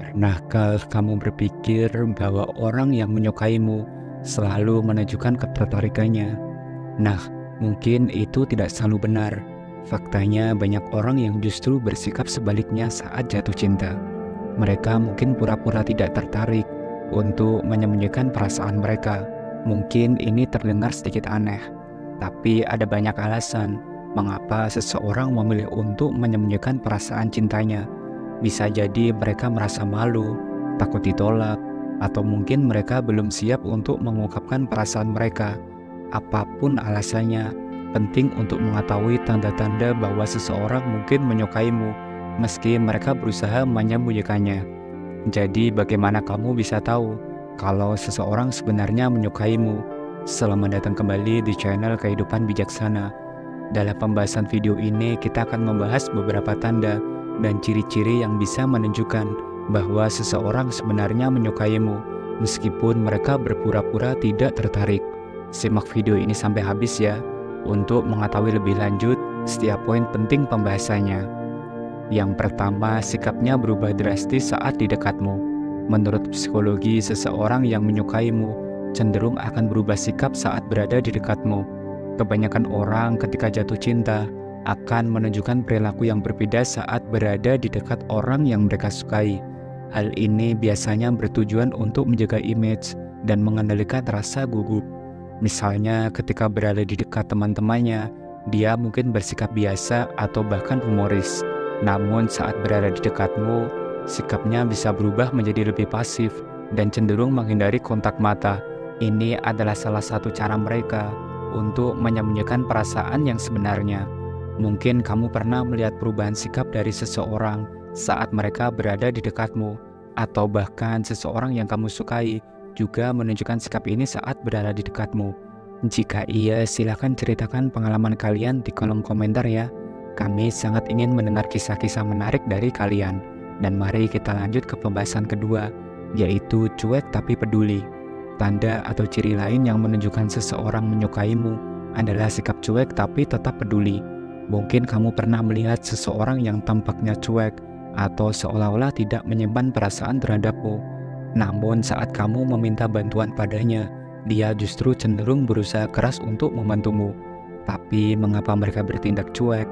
Pernahkah kamu berpikir bahwa orang yang menyukaimu selalu menunjukkan ketertarikannya? Nah, mungkin itu tidak selalu benar. Faktanya banyak orang yang justru bersikap sebaliknya saat jatuh cinta. Mereka mungkin pura-pura tidak tertarik untuk menyembunyikan perasaan mereka. Mungkin ini terdengar sedikit aneh, tapi ada banyak alasan mengapa seseorang memilih untuk menyembunyikan perasaan cintanya. Bisa jadi mereka merasa malu, takut ditolak, atau mungkin mereka belum siap untuk mengungkapkan perasaan mereka. Apapun alasannya, penting untuk mengetahui tanda-tanda bahwa seseorang mungkin menyukaimu, meski mereka berusaha menyembunyikannya. Jadi bagaimana kamu bisa tahu kalau seseorang sebenarnya menyukaimu? Selamat datang kembali di channel Kehidupan Bijaksana. Dalam pembahasan video ini kita akan membahas beberapa tanda dan ciri-ciri yang bisa menunjukkan bahwa seseorang sebenarnya menyukaimu, meskipun mereka berpura-pura tidak tertarik. Simak video ini sampai habis ya, untuk mengetahui lebih lanjut setiap poin penting pembahasannya. Yang pertama, sikapnya berubah drastis saat di dekatmu. Menurut psikologi, seseorang yang menyukaimu cenderung akan berubah sikap saat berada di dekatmu. Kebanyakan orang ketika jatuh cinta akan menunjukkan perilaku yang berbeda saat berada di dekat orang yang mereka sukai. Hal ini biasanya bertujuan untuk menjaga image dan mengendalikan rasa gugup. Misalnya ketika berada di dekat teman-temannya, dia mungkin bersikap biasa atau bahkan humoris. Namun saat berada di dekatmu, sikapnya bisa berubah menjadi lebih pasif dan cenderung menghindari kontak mata. Ini adalah salah satu cara mereka untuk menyembunyikan perasaan yang sebenarnya. Mungkin kamu pernah melihat perubahan sikap dari seseorang saat mereka berada di dekatmu, atau bahkan seseorang yang kamu sukai juga menunjukkan sikap ini saat berada di dekatmu. Jika iya, silakan ceritakan pengalaman kalian di kolom komentar ya. Kami sangat ingin mendengar kisah-kisah menarik dari kalian. Dan mari kita lanjut ke pembahasan kedua, yaitu cuek tapi peduli. Tanda atau ciri lain yang menunjukkan seseorang menyukaimu adalah sikap cuek tapi tetap peduli. Mungkin kamu pernah melihat seseorang yang tampaknya cuek atau seolah-olah tidak menyimpan perasaan terhadapmu. Namun saat kamu meminta bantuan padanya, dia justru cenderung berusaha keras untuk membantumu. Tapi mengapa mereka bertindak cuek?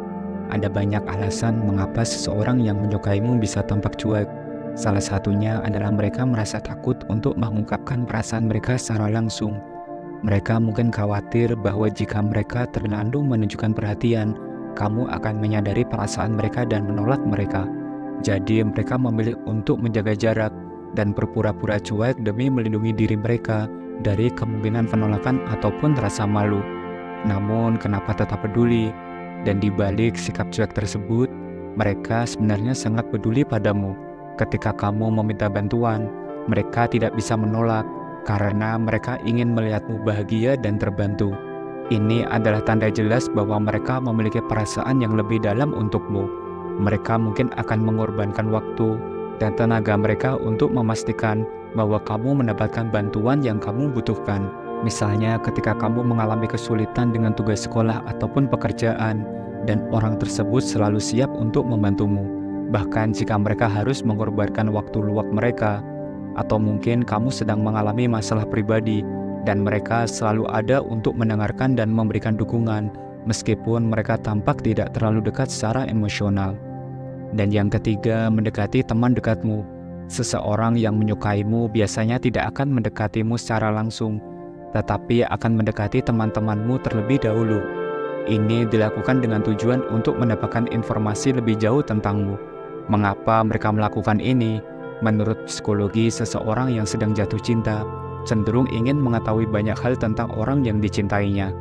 Ada banyak alasan mengapa seseorang yang menyukaimu bisa tampak cuek. Salah satunya adalah mereka merasa takut untuk mengungkapkan perasaan mereka secara langsung. Mereka mungkin khawatir bahwa jika mereka terlalu menunjukkan perhatian, kamu akan menyadari perasaan mereka dan menolak mereka. Jadi mereka memilih untuk menjaga jarak dan berpura-pura cuek demi melindungi diri mereka dari kemungkinan penolakan ataupun rasa malu. Namun kenapa tetap peduli? Dan di balik sikap cuek tersebut, mereka sebenarnya sangat peduli padamu. Ketika kamu meminta bantuan, mereka tidak bisa menolak karena mereka ingin melihatmu bahagia dan terbantu. Ini adalah tanda jelas bahwa mereka memiliki perasaan yang lebih dalam untukmu. Mereka mungkin akan mengorbankan waktu dan tenaga mereka untuk memastikan bahwa kamu mendapatkan bantuan yang kamu butuhkan. Misalnya ketika kamu mengalami kesulitan dengan tugas sekolah ataupun pekerjaan, dan orang tersebut selalu siap untuk membantumu. Bahkan jika mereka harus mengorbankan waktu luang mereka, atau mungkin kamu sedang mengalami masalah pribadi, dan mereka selalu ada untuk mendengarkan dan memberikan dukungan, meskipun mereka tampak tidak terlalu dekat secara emosional. Dan yang ketiga, mendekati teman dekatmu. Seseorang yang menyukaimu biasanya tidak akan mendekatimu secara langsung, tetapi akan mendekati teman-temanmu terlebih dahulu. Ini dilakukan dengan tujuan untuk mendapatkan informasi lebih jauh tentangmu. Mengapa mereka melakukan ini? Menurut psikologi, seseorang yang sedang jatuh cinta cenderung ingin mengetahui banyak hal tentang orang yang dicintainya.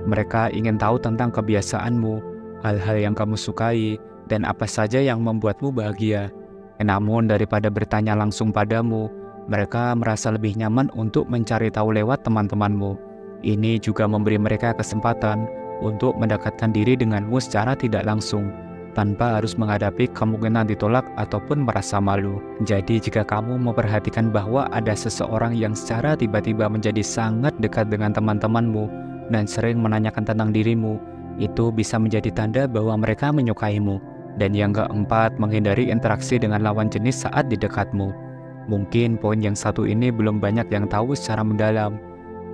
Mereka ingin tahu tentang kebiasaanmu, hal-hal yang kamu sukai, dan apa saja yang membuatmu bahagia. Namun daripada bertanya langsung padamu, mereka merasa lebih nyaman untuk mencari tahu lewat teman-temanmu. Ini juga memberi mereka kesempatan untuk mendekatkan diri denganmu secara tidak langsung, tanpa harus menghadapi kemungkinan ditolak ataupun merasa malu. Jadi jika kamu memperhatikan bahwa ada seseorang yang secara tiba-tiba menjadi sangat dekat dengan teman-temanmu dan sering menanyakan tentang dirimu, itu bisa menjadi tanda bahwa mereka menyukaimu. Dan yang keempat, menghindari interaksi dengan lawan jenis saat di dekatmu. Mungkin poin yang satu ini belum banyak yang tahu secara mendalam,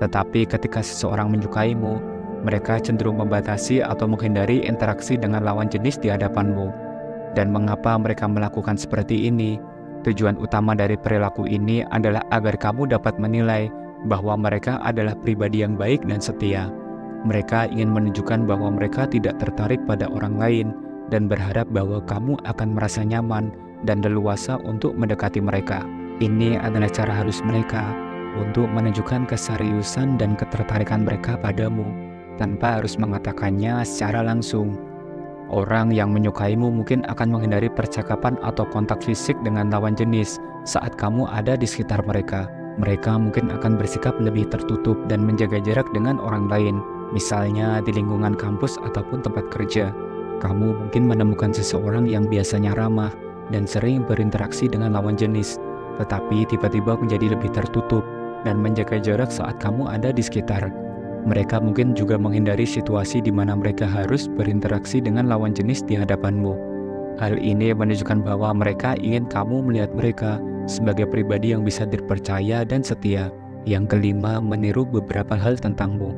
tetapi ketika seseorang menyukaimu, mereka cenderung membatasi atau menghindari interaksi dengan lawan jenis di hadapanmu. Dan mengapa mereka melakukan seperti ini? Tujuan utama dari perilaku ini adalah agar kamu dapat menilai bahwa mereka adalah pribadi yang baik dan setia. Mereka ingin menunjukkan bahwa mereka tidak tertarik pada orang lain dan berharap bahwa kamu akan merasa nyaman dan leluasa untuk mendekati mereka. Ini adalah cara halus mereka untuk menunjukkan keseriusan dan ketertarikan mereka padamu tanpa harus mengatakannya secara langsung. Orang yang menyukaimu mungkin akan menghindari percakapan atau kontak fisik dengan lawan jenis saat kamu ada di sekitar mereka. Mereka mungkin akan bersikap lebih tertutup dan menjaga jarak dengan orang lain, misalnya di lingkungan kampus ataupun tempat kerja. Kamu mungkin menemukan seseorang yang biasanya ramah dan sering berinteraksi dengan lawan jenis, tetapi tiba-tiba menjadi lebih tertutup dan menjaga jarak saat kamu ada di sekitar. Mereka mungkin juga menghindari situasi di mana mereka harus berinteraksi dengan lawan jenis di hadapanmu. Hal ini menunjukkan bahwa mereka ingin kamu melihat mereka sebagai pribadi yang bisa dipercaya dan setia. Yang kelima, meniru beberapa hal tentangmu.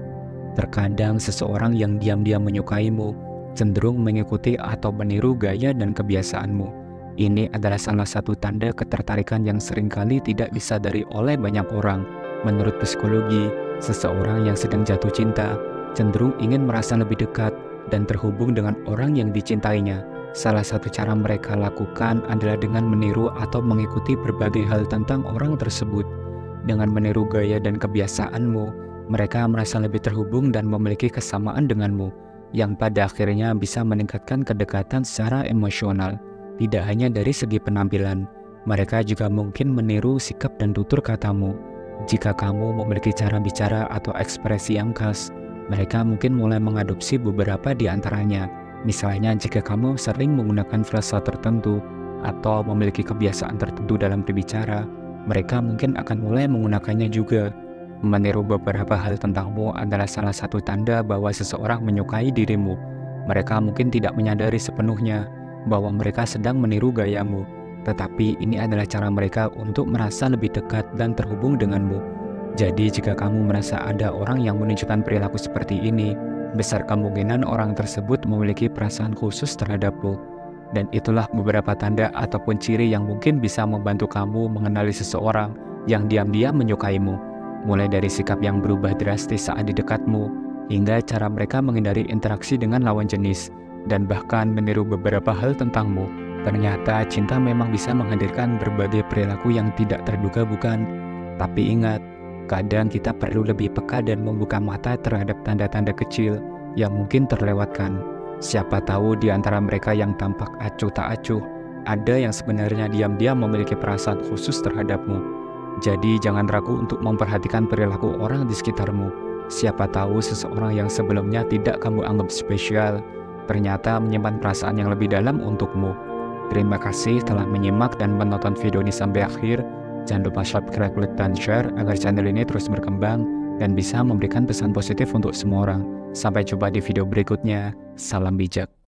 Terkadang seseorang yang diam-diam menyukaimu cenderung mengikuti atau meniru gaya dan kebiasaanmu. Ini adalah salah satu tanda ketertarikan yang seringkali tidak disadari oleh banyak orang. Menurut psikologi, seseorang yang sedang jatuh cinta cenderung ingin merasa lebih dekat dan terhubung dengan orang yang dicintainya. Salah satu cara mereka lakukan adalah dengan meniru atau mengikuti berbagai hal tentang orang tersebut. Dengan meniru gaya dan kebiasaanmu, mereka merasa lebih terhubung dan memiliki kesamaan denganmu, yang pada akhirnya bisa meningkatkan kedekatan secara emosional. Tidak hanya dari segi penampilan, mereka juga mungkin meniru sikap dan tutur katamu. Jika kamu memiliki cara bicara atau ekspresi yang khas, mereka mungkin mulai mengadopsi beberapa di antaranya. Misalnya jika kamu sering menggunakan frasa tertentu atau memiliki kebiasaan tertentu dalam berbicara, mereka mungkin akan mulai menggunakannya juga. Meniru beberapa hal tentangmu adalah salah satu tanda bahwa seseorang menyukai dirimu. Mereka mungkin tidak menyadari sepenuhnya bahwa mereka sedang meniru gayamu, tetapi ini adalah cara mereka untuk merasa lebih dekat dan terhubung denganmu. Jadi jika kamu merasa ada orang yang menunjukkan perilaku seperti ini, besar kemungkinan orang tersebut memiliki perasaan khusus terhadapmu. Dan itulah beberapa tanda ataupun ciri yang mungkin bisa membantu kamu mengenali seseorang yang diam-diam menyukaimu. Mulai dari sikap yang berubah drastis saat di dekatmu, hingga cara mereka menghindari interaksi dengan lawan jenis, dan bahkan meniru beberapa hal tentangmu. Ternyata cinta memang bisa menghadirkan berbagai perilaku yang tidak terduga, bukan? Tapi ingat, kadang kita perlu lebih peka dan membuka mata terhadap tanda-tanda kecil yang mungkin terlewatkan. Siapa tahu di antara mereka yang tampak acuh tak acuh, ada yang sebenarnya diam-diam memiliki perasaan khusus terhadapmu. Jadi jangan ragu untuk memperhatikan perilaku orang di sekitarmu. Siapa tahu seseorang yang sebelumnya tidak kamu anggap spesial, ternyata menyimpan perasaan yang lebih dalam untukmu. Terima kasih telah menyimak dan menonton video ini sampai akhir. Jangan lupa subscribe, like, dan share agar channel ini terus berkembang dan bisa memberikan pesan positif untuk semua orang. Sampai jumpa di video berikutnya. Salam bijak.